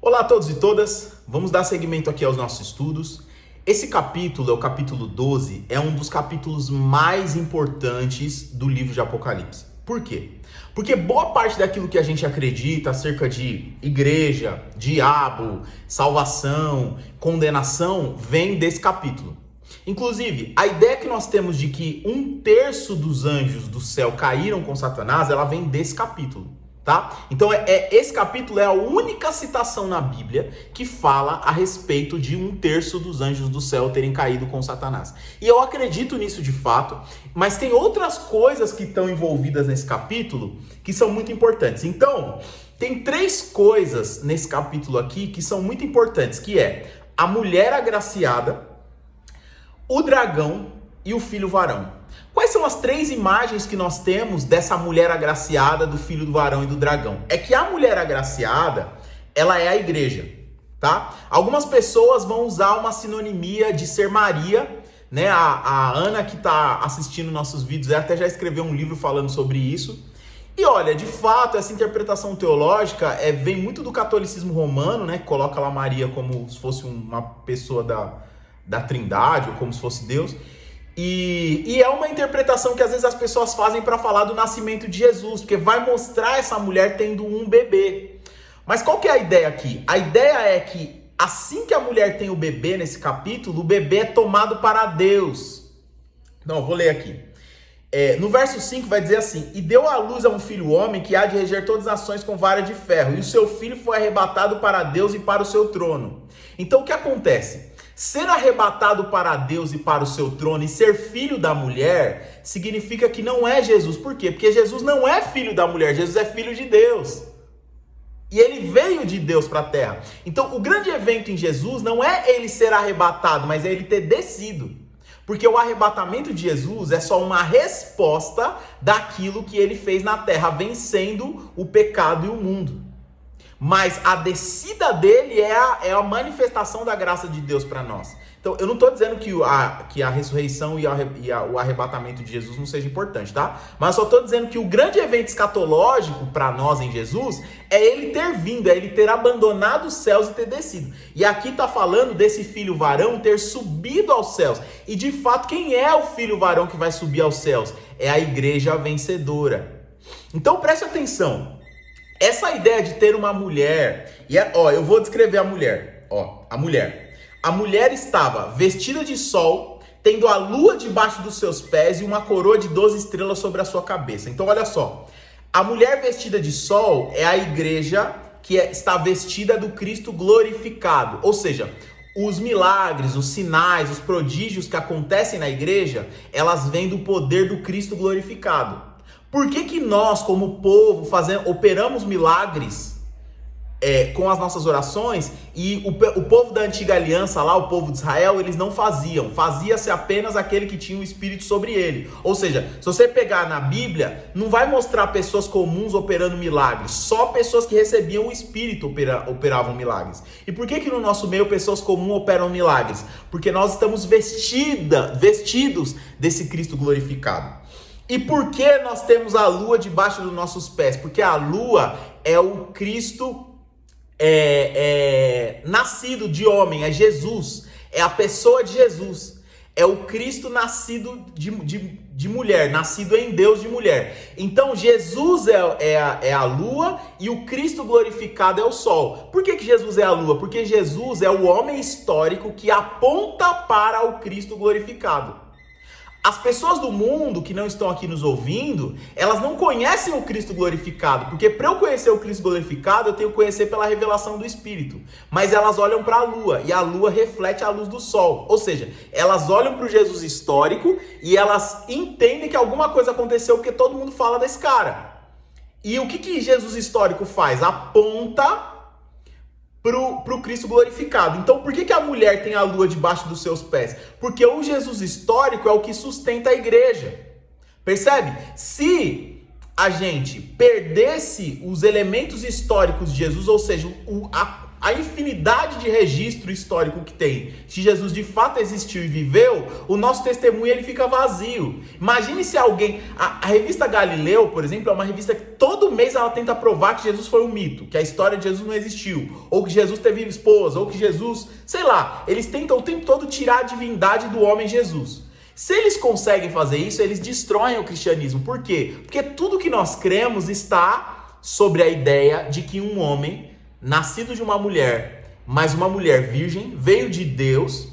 Olá a todos e todas, vamos dar seguimento aqui aos nossos estudos. Esse capítulo, é o capítulo 12, é um dos capítulos mais importantes do livro de Apocalipse. Por quê? Porque boa parte daquilo que a gente acredita acerca de igreja, diabo, salvação, condenação, vem desse capítulo. Inclusive, a ideia que nós temos de que 1/3 dos anjos do céu caíram com Satanás, ela vem desse capítulo. Tá? Então esse capítulo é a única citação na Bíblia que fala a respeito de 1/3 dos anjos do céu terem caído com Satanás. E eu acredito nisso de fato, mas tem outras coisas que estão envolvidas nesse capítulo que são muito importantes. Então, tem 3 coisas nesse capítulo aqui que são muito importantes, que é a mulher agraciada, o dragão e o filho varão. Quais são as 3 imagens que nós temos dessa mulher agraciada, do filho do varão e do dragão? É que a mulher agraciada, ela é a igreja, tá? Algumas pessoas vão usar uma sinonimia de ser Maria, né? A Ana, que está assistindo nossos vídeos, ela até já escreveu um livro falando sobre isso. E olha, de fato, essa interpretação teológica vem muito do catolicismo romano, né? Que coloca lá Maria como se fosse uma pessoa da Trindade, ou como se fosse Deus. E é uma interpretação que às vezes as pessoas fazem para falar do nascimento de Jesus, porque vai mostrar essa mulher tendo um bebê. Mas qual que é a ideia aqui? A ideia é que assim que a mulher tem o bebê nesse capítulo, o bebê é tomado para Deus. Não, eu vou ler aqui. No verso 5 vai dizer assim: e deu à luz a um filho homem que há de reger todas as nações com vara de ferro, e o seu filho foi arrebatado para Deus e para o seu trono. Então o que acontece? Ser arrebatado para Deus e para o seu trono e ser filho da mulher significa que não é Jesus. Por quê? Porque Jesus não é filho da mulher, Jesus é filho de Deus. E ele veio de Deus para a terra. Então o grande evento em Jesus não é ele ser arrebatado, mas é ele ter descido. Porque o arrebatamento de Jesus é só uma resposta daquilo que ele fez na terra, vencendo o pecado e o mundo. Mas a descida dele é a manifestação da graça de Deus para nós. Então, eu não estou dizendo que a ressurreição e o arrebatamento de Jesus não seja importante, tá? Mas só estou dizendo que o grande evento escatológico para nós em Jesus é ele ter vindo, é ele ter abandonado os céus e ter descido. E aqui está falando desse filho varão ter subido aos céus. E de fato, quem é o filho varão que vai subir aos céus? É a igreja vencedora. Então, preste atenção. Essa ideia de ter uma mulher, eu vou descrever a mulher, a mulher estava vestida de sol, tendo a lua debaixo dos seus pés e uma coroa de 12 estrelas sobre a sua cabeça. Então olha só, a mulher vestida de sol é a igreja que está vestida do Cristo glorificado, ou seja, os milagres, os sinais, os prodígios que acontecem na igreja, elas vêm do poder do Cristo glorificado. Por que nós, como povo, operamos milagres com as nossas orações e o povo da antiga aliança lá, o povo de Israel, eles não faziam? Fazia-se apenas aquele que tinha o Espírito sobre ele. Ou seja, se você pegar na Bíblia, não vai mostrar pessoas comuns operando milagres, só pessoas que recebiam o Espírito operavam milagres. E por que no nosso meio pessoas comuns operam milagres? Porque nós estamos vestidos desse Cristo glorificado. E por que nós temos a lua debaixo dos nossos pés? Porque a lua é o Cristo nascido de homem, é Jesus, é a pessoa de Jesus, é o Cristo nascido de mulher, nascido em Deus de mulher. Então Jesus é a lua e o Cristo glorificado é o sol. Por que Jesus é a lua? Porque Jesus é o homem histórico que aponta para o Cristo glorificado. As pessoas do mundo que não estão aqui nos ouvindo, elas não conhecem o Cristo glorificado, porque para eu conhecer o Cristo glorificado, eu tenho que conhecer pela revelação do Espírito. Mas elas olham para a lua, e a lua reflete a luz do sol. Ou seja, elas olham para o Jesus histórico e elas entendem que alguma coisa aconteceu, porque todo mundo fala desse cara. E o que Jesus histórico faz? Aponta pro Cristo glorificado. Então, por que a mulher tem a lua debaixo dos seus pés? Porque o Jesus histórico é o que sustenta a igreja. Percebe? Se a gente perdesse os elementos históricos de Jesus, ou seja, a a infinidade de registro histórico que tem, se Jesus de fato existiu e viveu, o nosso testemunho ele fica vazio. Imagine se alguém... A revista Galileu, por exemplo, é uma revista que todo mês ela tenta provar que Jesus foi um mito, que a história de Jesus não existiu, ou que Jesus teve esposa, ou que Jesus... Sei lá, eles tentam o tempo todo tirar a divindade do homem Jesus. Se eles conseguem fazer isso, eles destroem o cristianismo. Por quê? Porque tudo que nós cremos está sobre a ideia de que um homem, nascido de uma mulher, mas uma mulher virgem, veio de Deus,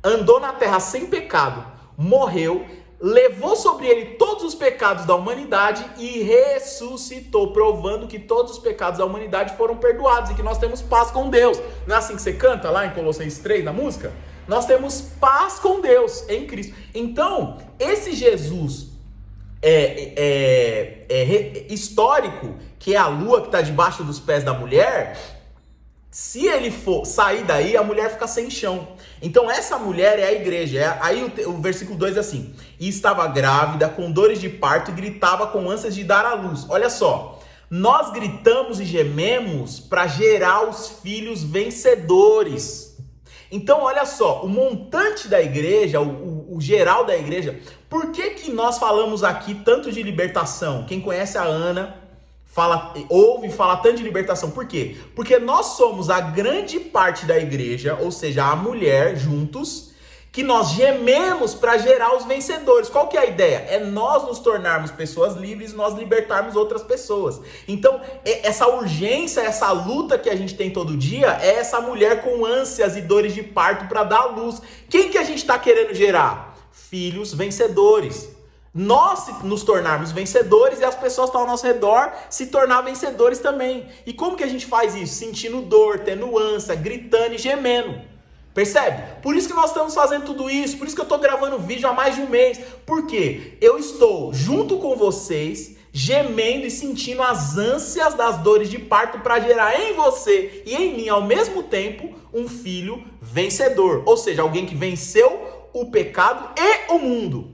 andou na terra sem pecado, morreu, levou sobre ele todos os pecados da humanidade e ressuscitou, provando que todos os pecados da humanidade foram perdoados e que nós temos paz com Deus. Não é assim que você canta lá em Colossenses 3, na música? Nós temos paz com Deus em Cristo. Então, esse Jesus histórico, que é a lua que está debaixo dos pés da mulher, se ele for sair daí, a mulher fica sem chão. Então, essa mulher é a igreja. Aí o versículo 2 é assim: e estava grávida, com dores de parto, e gritava com ânsias de dar à luz. Olha só, nós gritamos e gememos para gerar os filhos vencedores. Então, olha só, o montante da igreja, o geral da igreja, por que nós falamos aqui tanto de libertação? Quem conhece a Ana, ouve falar tanto de libertação. Por quê? Porque nós somos a grande parte da igreja, ou seja, a mulher juntos, que nós gememos para gerar os vencedores. Qual que é a ideia? É nós nos tornarmos pessoas livres, nós libertarmos outras pessoas. Então, essa urgência, essa luta que a gente tem todo dia, é essa mulher com ânsias e dores de parto para dar luz. Quem que a gente está querendo gerar? Filhos vencedores. Nós nos tornarmos vencedores e as pessoas que estão ao nosso redor se tornar vencedores também. E como que a gente faz isso? Sentindo dor, tendo ânsia, gritando e gemendo. Percebe? Por isso que nós estamos fazendo tudo isso, por isso que eu estou gravando vídeo há mais de um mês. Por quê? Eu estou junto com vocês, gemendo e sentindo as ânsias das dores de parto para gerar em você e em mim ao mesmo tempo um filho vencedor. Ou seja, alguém que venceu o pecado e o mundo.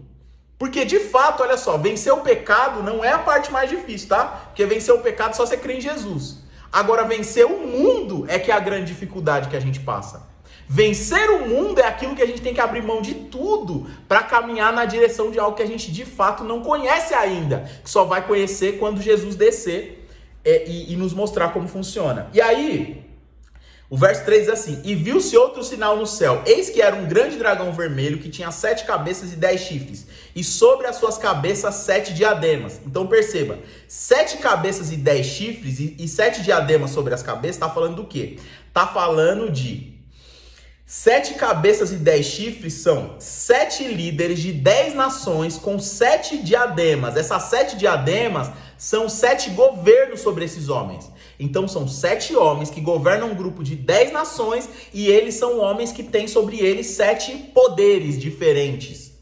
Porque de fato, olha só, vencer o pecado não é a parte mais difícil, tá? Porque vencer o pecado só você crê em Jesus. Agora, vencer o mundo é que é a grande dificuldade que a gente passa. Vencer o mundo é aquilo que a gente tem que abrir mão de tudo para caminhar na direção de algo que a gente de fato não conhece ainda, que só vai conhecer quando Jesus descer e nos mostrar como funciona. E aí, o verso 3 diz assim: e viu-se outro sinal no céu, eis que era um grande dragão vermelho que tinha 7 cabeças e 10 chifres, e sobre as suas cabeças 7 diademas. Então perceba, 7 cabeças e 10 chifres e 7 diademas sobre as cabeças, está falando do quê? Está falando de 7 cabeças e 10 chifres são 7 líderes de 10 nações com 7 diademas. Essas 7 diademas são 7 governos sobre esses homens. Então são 7 homens que governam um grupo de 10 nações e eles são homens que têm sobre eles 7 poderes diferentes.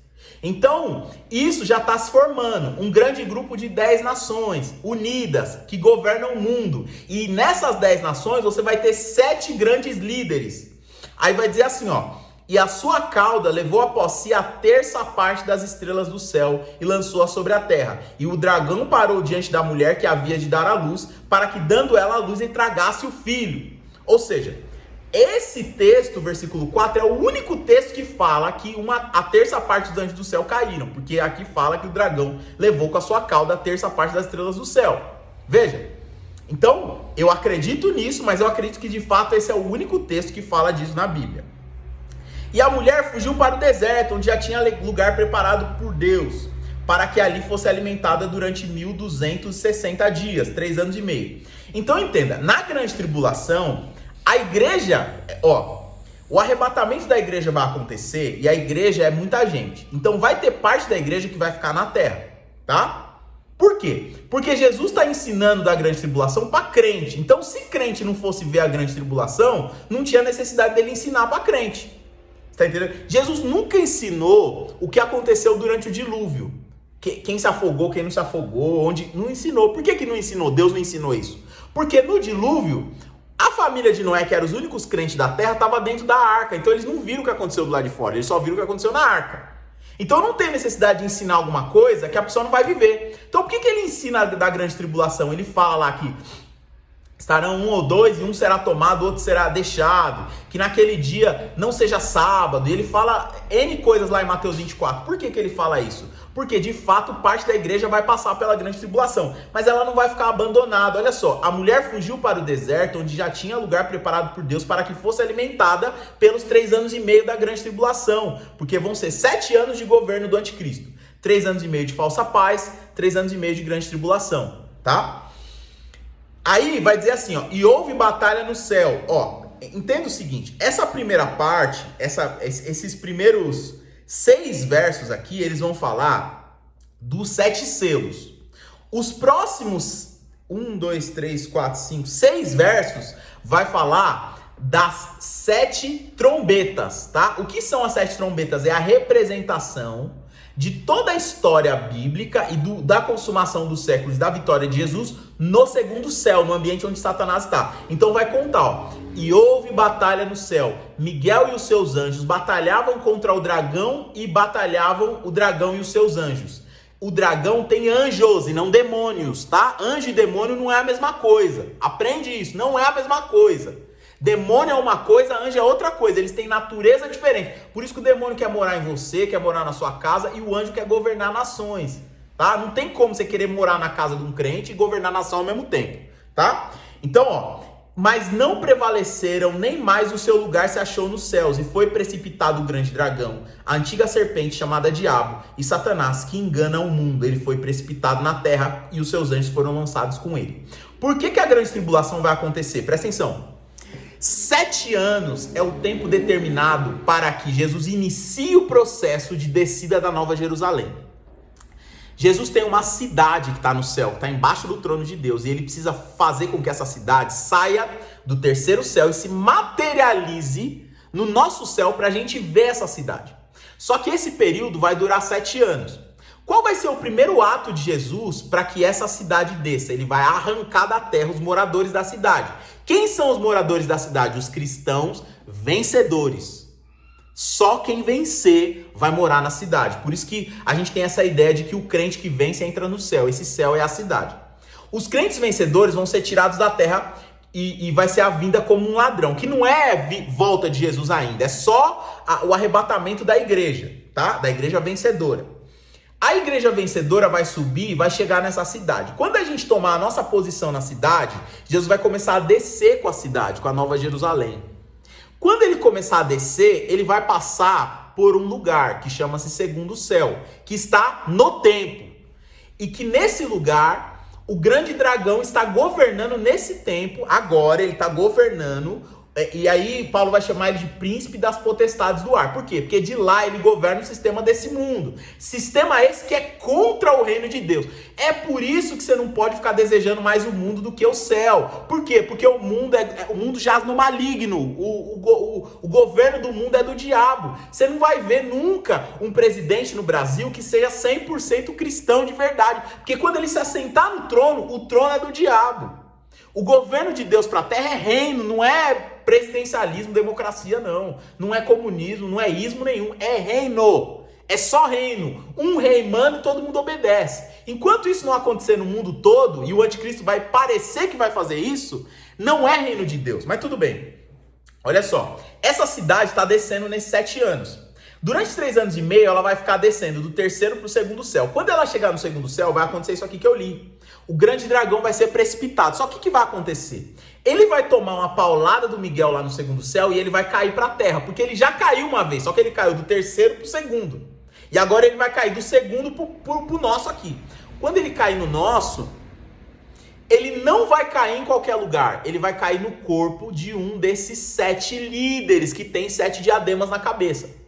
Então, isso já está se formando, um grande grupo de 10 nações unidas que governam o mundo. E nessas 10 nações você vai ter 7 grandes líderes. Aí vai dizer assim, ó: e a sua cauda levou após si a terça parte das estrelas do céu e lançou-a sobre a terra. E o dragão parou diante da mulher que havia de dar à luz, para que, dando ela à luz, ele tragasse o filho. Ou seja, esse texto, versículo 4, é o único texto que fala que a terça parte dos anjos do céu caíram. Porque aqui fala que o dragão levou com a sua cauda a terça parte das estrelas do céu. Veja. Então, eu acredito nisso, mas eu acredito que de fato esse é o único texto que fala disso na Bíblia. E a mulher fugiu para o deserto, onde já tinha lugar preparado por Deus, para que ali fosse alimentada durante 1260 dias, 3 anos e meio. Então entenda, na grande tribulação, a igreja, o arrebatamento da igreja vai acontecer, e a igreja é muita gente. Então vai ter parte da igreja que vai ficar na terra, tá? Por quê? Porque Jesus está ensinando da grande tribulação para crente. Então, se crente não fosse ver a grande tribulação, não tinha necessidade dele ensinar para crente. Está entendendo? Jesus nunca ensinou o que aconteceu durante o dilúvio. Quem se afogou, quem não se afogou, onde não ensinou. Por que não ensinou? Deus não ensinou isso. Porque no dilúvio, a família de Noé, que eram os únicos crentes da terra, estava dentro da arca. Então, eles não viram o que aconteceu do lado de fora. Eles só viram o que aconteceu na arca. Então não tem necessidade de ensinar alguma coisa que a pessoa não vai viver. Então por que ele ensina da grande tribulação? Ele fala lá que Estarão um ou dois, e um será tomado, o outro será deixado. Que naquele dia não seja sábado. E ele fala N coisas lá em Mateus 24. Por que ele fala isso? Porque de fato parte da igreja vai passar pela grande tribulação. Mas ela não vai ficar abandonada. Olha só, a mulher fugiu para o deserto, onde já tinha lugar preparado por Deus para que fosse alimentada pelos 3 anos e meio da grande tribulação. Porque vão ser 7 anos de governo do anticristo. 3 anos e meio de falsa paz, 3 anos e meio de grande tribulação. Tá? Aí vai dizer assim, ó, e houve batalha no céu. Ó, entenda o seguinte, essa primeira parte, esses primeiros 6 versos aqui, eles vão falar dos 7 selos. Os próximos 6 versos vai falar das 7 trombetas, tá? O que são as 7 trombetas? É a representação de toda a história bíblica e da consumação dos séculos, da vitória de Jesus no segundo céu, no ambiente onde Satanás está. Então vai contar, ó. E houve batalha no céu. Miguel e os seus anjos batalhavam contra o dragão e batalhavam o dragão e os seus anjos. O dragão tem anjos e não demônios, tá? Anjo e demônio não é a mesma coisa. Aprende isso, não é a mesma coisa. Demônio é uma coisa, anjo é outra coisa. Eles têm natureza diferente. Por isso que o demônio quer morar em você, quer morar na sua casa, e o anjo quer governar nações, tá? Não tem como você querer morar na casa de um crente e governar a nação ao mesmo tempo, tá? Então, ó, mas não prevaleceram, nem mais o seu lugar se achou nos céus, e foi precipitado o grande dragão, a antiga serpente chamada Diabo, e Satanás, que engana o mundo. Ele foi precipitado na terra, e os seus anjos foram lançados com ele. Por que a grande tribulação vai acontecer? Presta atenção. 7 anos é o tempo determinado para que Jesus inicie o processo de descida da Nova Jerusalém. Jesus tem uma cidade que está no céu, que está embaixo do trono de Deus, e ele precisa fazer com que essa cidade saia do terceiro céu e se materialize no nosso céu para a gente ver essa cidade. Só que esse período vai durar 7 anos. Qual vai ser o primeiro ato de Jesus para que essa cidade desça? Ele vai arrancar da terra os moradores da cidade. Quem são os moradores da cidade? Os cristãos vencedores. Só quem vencer vai morar na cidade. Por isso que a gente tem essa ideia de que o crente que vence entra no céu. Esse céu é a cidade. Os crentes vencedores vão ser tirados da terra e vai ser a vinda como um ladrão. Que não é volta de Jesus ainda. É só o arrebatamento da igreja, tá? Da igreja vencedora. A igreja vencedora vai subir e vai chegar nessa cidade. Quando a gente tomar a nossa posição na cidade, Jesus vai começar a descer com a cidade, com a Nova Jerusalém. Quando ele começar a descer, ele vai passar por um lugar que chama-se Segundo Céu, que está no tempo. E que nesse lugar, o grande dragão está governando nesse tempo, agora ele está governando. E aí Paulo vai chamar ele de príncipe das potestades do ar. Por quê? Porque de lá ele governa o sistema desse mundo. Sistema esse que é contra o reino de Deus. É por isso que você não pode ficar desejando mais o mundo do que o céu. Por quê? Porque o mundo jaz no maligno. O governo do mundo é do diabo. Você não vai ver nunca um presidente no Brasil que seja 100% cristão de verdade. Porque quando ele se assentar no trono, o trono é do diabo. O governo de Deus para a terra é reino, não é presidencialismo, democracia, não. Não é comunismo, não é ismo nenhum, é reino. É só reino. Um rei manda e todo mundo obedece. Enquanto isso não acontecer no mundo todo, e o anticristo vai parecer que vai fazer isso, não é reino de Deus. Mas tudo bem. Olha só, essa cidade está descendo nesses 7 anos. Durante 3 anos e meio, ela vai ficar descendo do terceiro para o segundo céu. Quando ela chegar no segundo céu, vai acontecer isso aqui que eu li. O grande dragão vai ser precipitado. Só que o que vai acontecer? Ele vai tomar uma paulada do Miguel lá no segundo céu e ele vai cair para a terra. Porque ele já caiu uma vez, só que ele caiu do terceiro para o segundo. E agora ele vai cair do segundo para o nosso aqui. Quando ele cair no nosso, ele não vai cair em qualquer lugar. Ele vai cair no corpo de um desses 7 líderes que tem 7 diademas na cabeça.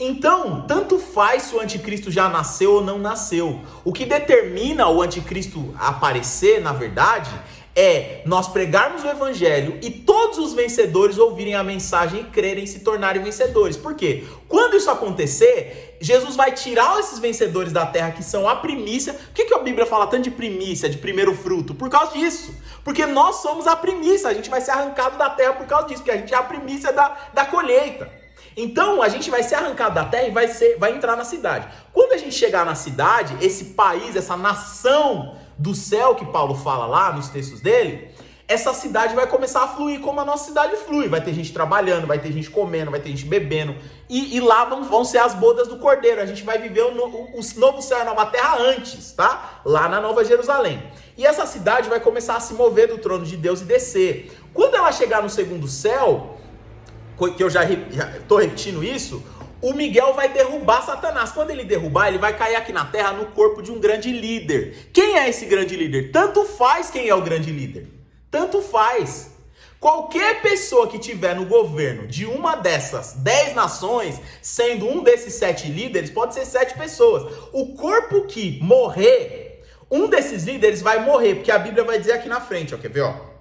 Então, tanto faz se o anticristo já nasceu ou não nasceu. O que determina o anticristo aparecer, na verdade, é nós pregarmos o evangelho e todos os vencedores ouvirem a mensagem e crerem e se tornarem vencedores. Por quê? Quando isso acontecer, Jesus vai tirar esses vencedores da terra que são a primícia. Por que a Bíblia fala tanto de primícia, de primeiro fruto? Por causa disso. Porque nós somos a primícia, a gente vai ser arrancado da terra por causa disso, porque a gente é a primícia da colheita. Então, a gente vai ser arrancado da terra e vai entrar na cidade. Quando a gente chegar na cidade, esse país, essa nação do céu que Paulo fala lá nos textos dele, essa cidade vai começar a fluir como a nossa cidade flui. Vai ter gente trabalhando, vai ter gente comendo, vai ter gente bebendo. E lá vão ser as bodas do Cordeiro. A gente vai viver o novo céu e a nova terra antes, tá? Lá na Nova Jerusalém. E essa cidade vai começar a se mover do trono de Deus e descer. Quando ela chegar no segundo céu, que eu já estou repetindo isso, o Miguel vai derrubar Satanás. Quando ele derrubar, ele vai cair aqui na terra no corpo de um grande líder. Quem é esse grande líder? Tanto faz quem é o grande líder. Tanto faz. Qualquer pessoa que tiver no governo de uma dessas 10 nações, sendo um desses 7 líderes, pode ser 7 pessoas. O corpo que morrer, um desses líderes vai morrer, porque a Bíblia vai dizer aqui na frente, ó, quer ver, ó?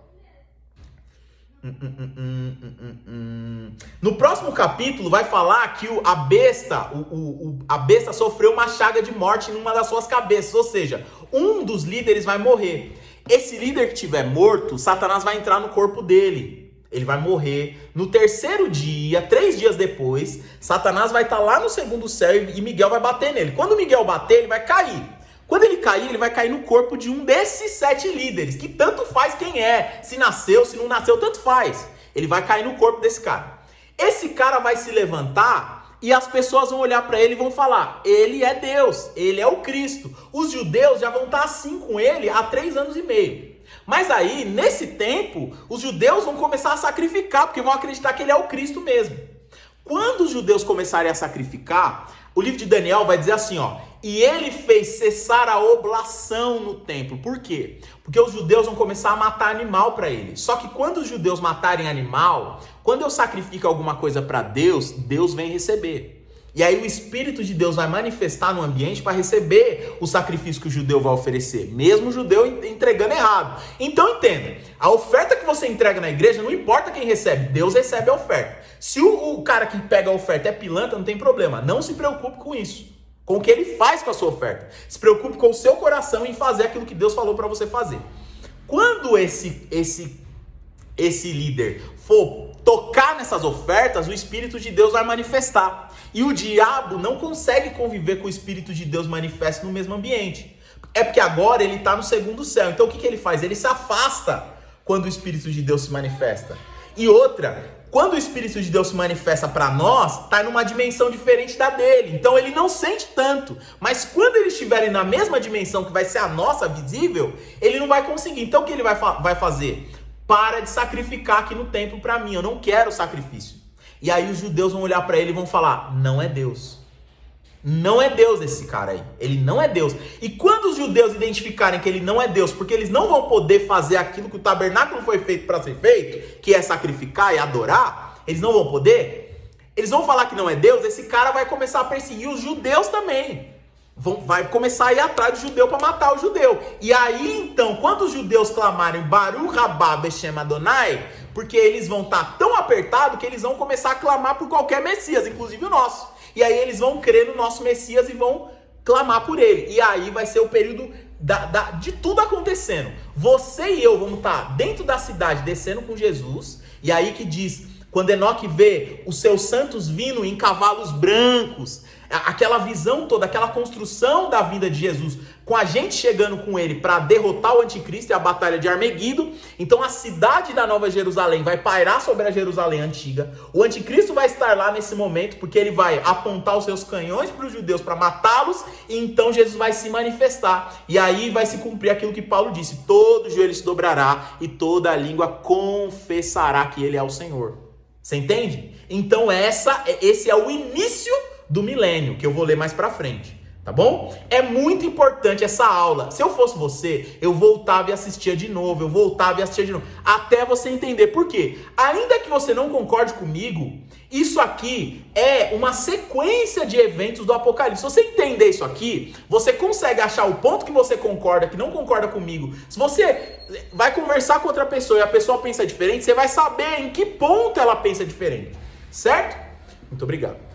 No próximo capítulo vai falar que a besta sofreu uma chaga de morte em uma das suas cabeças, ou seja, um dos líderes vai morrer. Esse líder que estiver morto, Satanás vai entrar no corpo dele. Ele vai morrer. No terceiro dia, 3 dias depois, Satanás vai estar lá no segundo céu e Miguel vai bater nele. Quando Miguel bater, ele vai cair. Quando ele cair, ele vai cair no corpo de um desses 7 líderes, que tanto faz quem é. Se nasceu, se não nasceu, tanto faz. Ele vai cair no corpo desse cara. Esse cara vai se levantar e as pessoas vão olhar para ele e vão falar, ele é Deus, ele é o Cristo. Os judeus já vão estar assim com ele há 3 anos e meio. Mas aí, nesse tempo, os judeus vão começar a sacrificar, porque vão acreditar que ele é o Cristo mesmo. Quando os judeus começarem a sacrificar, o livro de Daniel vai dizer assim, ó, e ele fez cessar a oblação no templo. Por quê? Porque os judeus vão começar a matar animal para ele. Só que quando os judeus matarem animal, quando eu sacrifico alguma coisa para Deus, Deus vem receber. E aí o Espírito de Deus vai manifestar no ambiente para receber o sacrifício que o judeu vai oferecer, mesmo o judeu entregando errado. Então entenda, a oferta que você entrega na igreja, não importa quem recebe, Deus recebe a oferta. Se o cara que pega a oferta é pilantra, não tem problema, não se preocupe com isso, com o que ele faz com a sua oferta. Se preocupe com o seu coração em fazer aquilo que Deus falou para você fazer. Quando esse líder for tocar nessas ofertas, o Espírito de Deus vai manifestar. E o diabo não consegue conviver com o Espírito de Deus manifesto no mesmo ambiente. É porque agora ele está no segundo céu. Então o que ele faz? Ele se afasta quando o Espírito de Deus se manifesta. E outra, quando o Espírito de Deus se manifesta para nós, está numa dimensão diferente da dele. Então ele não sente tanto. Mas quando eles estiverem na mesma dimensão que vai ser a nossa visível, ele não vai conseguir. Então o que ele vai fazer? Para de sacrificar aqui no templo para mim, eu não quero sacrifício. E aí os judeus vão olhar para ele e vão falar, não é Deus. Não é Deus esse cara aí, ele não é Deus. E quando os judeus identificarem que ele não é Deus, porque eles não vão poder fazer aquilo que o tabernáculo foi feito para ser feito, que é sacrificar e adorar, eles não vão poder, eles vão falar que não é Deus, esse cara vai começar a perseguir os judeus também. Vai começar a ir atrás do judeu para matar o judeu. E aí, então, quando os judeus clamarem Baruch Rabá Beshem Adonai, porque eles vão estar tão apertados que eles vão começar a clamar por qualquer Messias, inclusive o nosso. E aí eles vão crer no nosso Messias e vão clamar por ele. E aí vai ser o período de tudo acontecendo. Você e eu vamos estar dentro da cidade descendo com Jesus. E aí que diz, quando Enoque vê os seus santos vindo em cavalos brancos, aquela visão toda, aquela construção da vinda de Jesus, com a gente chegando com ele para derrotar o anticristo e a batalha de Armeguido. Então a cidade da Nova Jerusalém vai pairar sobre a Jerusalém antiga. O anticristo vai estar lá nesse momento, porque ele vai apontar os seus canhões para os judeus para matá-los, e então Jesus vai se manifestar. E aí vai se cumprir aquilo que Paulo disse, todo joelho se dobrará e toda língua confessará que ele é o Senhor. Você entende? Então esse é o início do milênio, que eu vou ler mais pra frente, tá bom? É muito importante essa aula. Se eu fosse você, eu voltava e assistia de novo, até você entender. Por quê? Ainda que você não concorde comigo, isso aqui é uma sequência de eventos do Apocalipse. Se você entender isso aqui, você consegue achar o ponto que você concorda, que não concorda comigo. Se você vai conversar com outra pessoa e a pessoa pensa diferente, você vai saber em que ponto ela pensa diferente, certo? Muito obrigado.